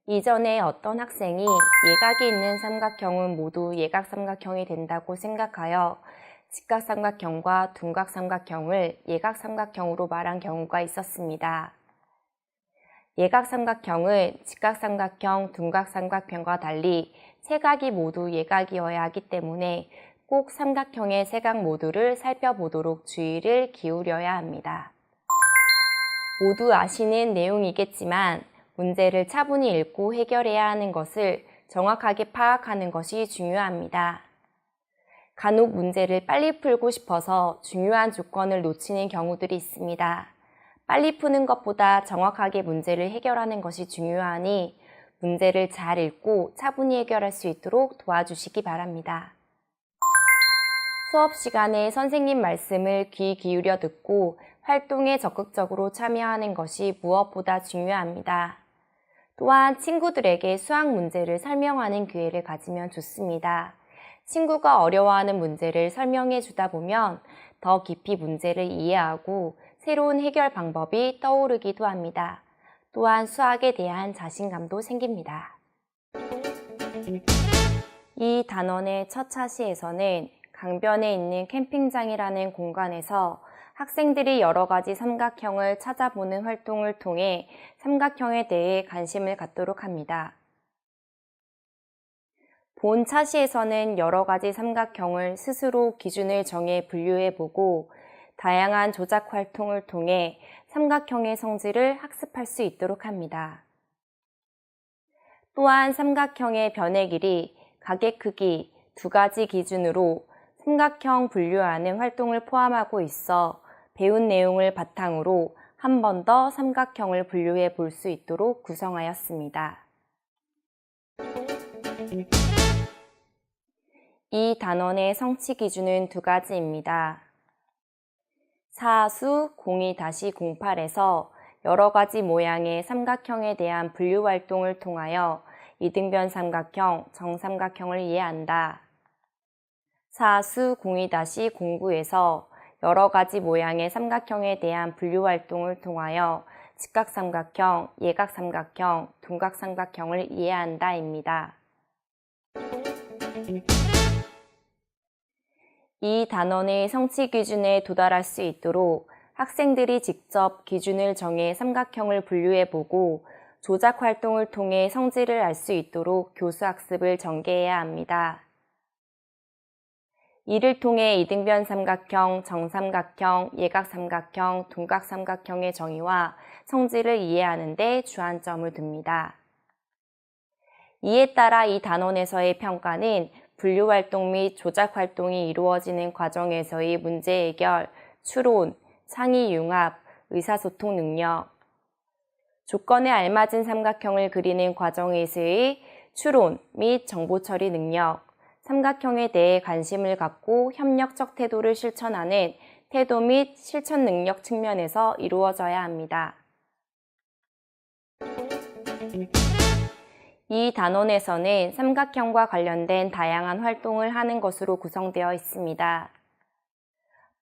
이전에 어떤 학생이 예각이 있는 삼각형은 모두 예각삼각형이 된다고 생각하여 직각삼각형과 둔각삼각형을 예각삼각형으로 말한 경우가 있었습니다. 예각삼각형은 직각삼각형, 둔각삼각형과 달리 세 각이 모두 예각이어야 하기 때문에 꼭 삼각형의 세 각 모두를 살펴보도록 주의를 기울여야 합니다. 모두 아시는 내용이겠지만 문제를 차분히 읽고 해결해야 하는 것을 정확하게 파악하는 것이 중요합니다. 간혹 문제를 빨리 풀고 싶어서 중요한 조건을 놓치는 경우들이 있습니다. 빨리 푸는 것보다 정확하게 문제를 해결하는 것이 중요하니 문제를 잘 읽고 차분히 해결할 수 있도록 도와주시기 바랍니다. 수업 시간에 선생님 말씀을 귀 기울여 듣고 활동에 적극적으로 참여하는 것이 무엇보다 중요합니다. 또한 친구들에게 수학 문제를 설명하는 기회를 가지면 좋습니다. 친구가 어려워하는 문제를 설명해 주다 보면 더 깊이 문제를 이해하고 새로운 해결 방법이 떠오르기도 합니다. 또한 수학에 대한 자신감도 생깁니다. 이 단원의 첫 차시에서는 강변에 있는 캠핑장이라는 공간에서 학생들이 여러 가지 삼각형을 찾아보는 활동을 통해 삼각형에 대해 관심을 갖도록 합니다. 본 차시에서는 여러 가지 삼각형을 스스로 기준을 정해 분류해보고 다양한 조작 활동을 통해 삼각형의 성질을 학습할 수 있도록 합니다. 또한 삼각형의 변의 길이, 각의 크기 두 가지 기준으로 삼각형 분류하는 활동을 포함하고 있어 배운 내용을 바탕으로 한 번 더 삼각형을 분류해 볼 수 있도록 구성하였습니다. 이 단원의 성취 기준은 두 가지입니다. 사수 02-08에서 여러 가지 모양의 삼각형에 대한 분류 활동을 통하여 이등변 삼각형, 정삼각형을 이해한다. 사수 02-09에서 여러 가지 모양의 삼각형에 대한 분류 활동을 통하여 직각삼각형, 예각삼각형, 둔각삼각형을 이해한다입니다. 이 단원의 성취 기준에 도달할 수 있도록 학생들이 직접 기준을 정해 삼각형을 분류해보고 조작 활동을 통해 성질을 알 수 있도록 교수학습을 전개해야 합니다. 이를 통해 이등변 삼각형, 정삼각형, 예각삼각형, 둔각삼각형의 정의와 성질을 이해하는 데 주안점을 둡니다. 이에 따라 이 단원에서의 평가는 분류활동 및 조작활동이 이루어지는 과정에서의 문제 해결, 추론, 상의융합, 의사소통 능력, 조건에 알맞은 삼각형을 그리는 과정에서의 추론 및 정보처리 능력, 삼각형에 대해 관심을 갖고 협력적 태도를 실천하는 태도 및 실천 능력 측면에서 이루어져야 합니다. 이 단원에서는 삼각형과 관련된 다양한 활동을 하는 것으로 구성되어 있습니다.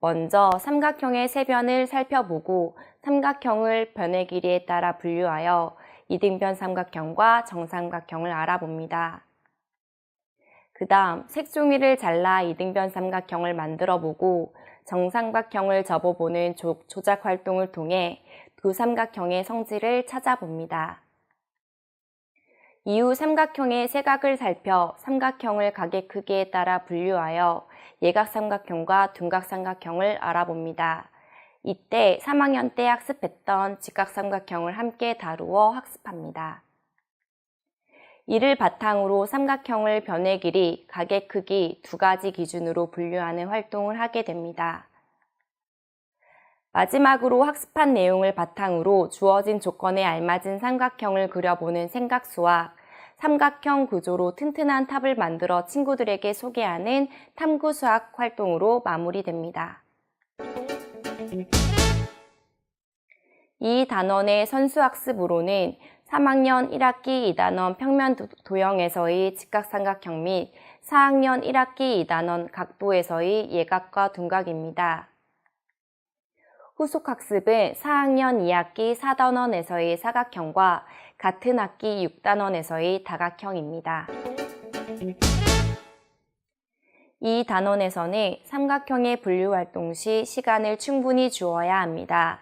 먼저 삼각형의 세변을 살펴보고 삼각형을 변의 길이에 따라 분류하여 이등변 삼각형과 정삼각형을 알아봅니다. 그 다음 색종이를 잘라 이등변 삼각형을 만들어 보고 정삼각형을 접어보는 조작 활동을 통해 두 삼각형의 성질을 찾아봅니다. 이후 삼각형의 세각을 살펴 삼각형을 각의 크기에 따라 분류하여 예각삼각형과 둔각삼각형을 알아봅니다. 이때 3학년 때 학습했던 직각삼각형을 함께 다루어 학습합니다. 이를 바탕으로 삼각형을 변의 길이, 각의 크기 두 가지 기준으로 분류하는 활동을 하게 됩니다. 마지막으로 학습한 내용을 바탕으로 주어진 조건에 알맞은 삼각형을 그려보는 생각수학, 삼각형 구조로 튼튼한 탑을 만들어 친구들에게 소개하는 탐구수학 활동으로 마무리됩니다. 이 단원의 선수학습으로는 3학년 1학기 2단원 평면 도형에서의 직각삼각형 및 4학년 1학기 2단원 각도에서의 예각과 둔각입니다. 후속학습은 4학년 2학기 4단원에서의 사각형과 같은 학기 6단원에서의 다각형입니다. 이 단원에서는 삼각형의 분류활동 시 시간을 충분히 주어야 합니다.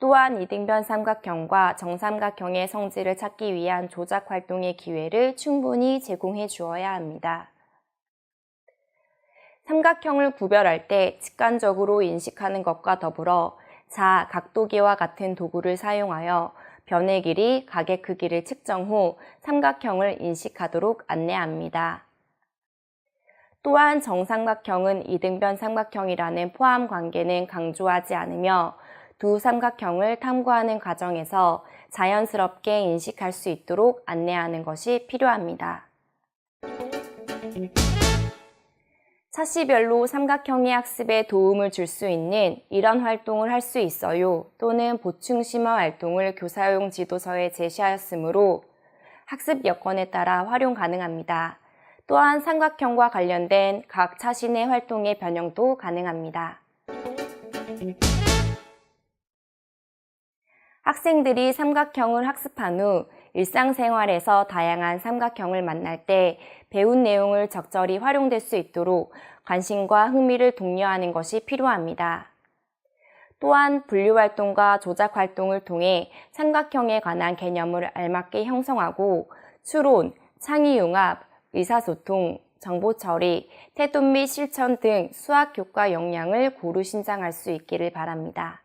또한 이등변 삼각형과 정삼각형의 성질을 찾기 위한 조작활동의 기회를 충분히 제공해 주어야 합니다. 삼각형을 구별할 때 직관적으로 인식하는 것과 더불어 자, 각도기와 같은 도구를 사용하여 변의 길이, 각의 크기를 측정 후 삼각형을 인식하도록 안내합니다. 또한 정삼각형은 이등변 삼각형이라는 포함 관계는 강조하지 않으며 두 삼각형을 탐구하는 과정에서 자연스럽게 인식할 수 있도록 안내하는 것이 필요합니다. 차시별로 삼각형의 학습에 도움을 줄 수 있는 이런 활동을 할 수 있어요 또는 보충 심화 활동을 교사용 지도서에 제시하였으므로 학습 여건에 따라 활용 가능합니다. 또한 삼각형과 관련된 각 차신의 활동의 변형도 가능합니다. 학생들이 삼각형을 학습한 후 일상생활에서 다양한 삼각형을 만날 때 배운 내용을 적절히 활용될 수 있도록 관심과 흥미를 독려하는 것이 필요합니다. 또한 분류활동과 조작활동을 통해 삼각형에 관한 개념을 알맞게 형성하고 추론, 창의융합, 의사소통, 정보처리, 태도 및 실천 등 수학효과 역량을 고루 신장할 수 있기를 바랍니다.